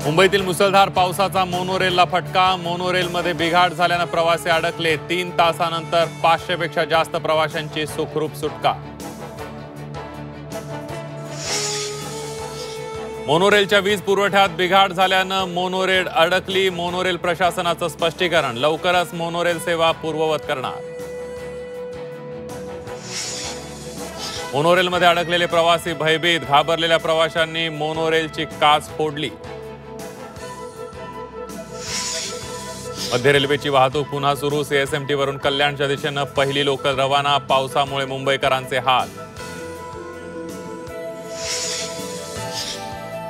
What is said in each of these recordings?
मुंबईतील मुसळधार पावसाचा मोनोरेलला फटका। मोनोरेलमध्ये बिघाड झाल्याने प्रवासी अडकले। 3 तासानंतर 500 पेक्षा जास्त प्रवाशांची सुखरूप सुटका। मोनोरेलच्या वीज पुरवठ्यात बिघाड झाल्याने मोनोरेल अडकली। मोनोरेल प्रशासनाचं स्पष्टीकरण, लवकरच मोनोरेल सेवा पूर्ववत करणार। मोनोरेलमध्ये अडकलेले प्रवासी भयभीत, घाबरलेल्या प्रवाशांनी मोनोरेलची काच फोडली। मध्य रेल्वेची वाहतूक पुन्हा सुरू। CSMT वरून कल्याणच्या दिशेने पहिली लोकल रवाना। पावसामुळे मुंबईकरांचे हाल।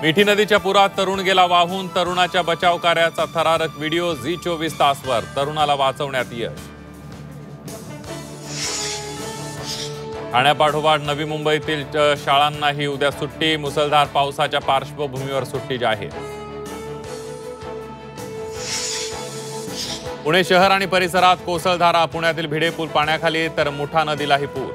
मिठी नदीच्या पुरात तरुण गेला वाहून। तरुणाच्या बचाव कार्याचा थरारक व्हिडिओ झी24 तासवर। तरुणाला वाचवण्यात यश। ठाण्यापाठोपाठ नवी मुंबईतील शाळांनाही उद्या सुट्टी। मुसळधार पावसाच्या पार्श्वभूमीवर सुट्टी जाहीर। पुणे शहर आणि परिसरात कोसळधारा। पुण्यातील भिडे पूल पाण्याखाली, तर मुठा नदीलाही पूर।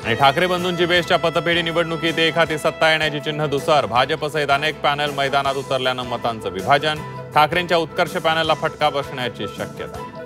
आणि ठाकरे बंधूंची बेस्टच्या पतपेढी निवडणुकीत एक हाती सत्ता येण्याची चिन्ह धुसर। भाजपसहित अनेक पॅनल मैदानात उतरल्यानं मतांचं विभाजन। ठाकरेंच्या उत्कर्ष पॅनलला फटका बसण्याची शक्यता।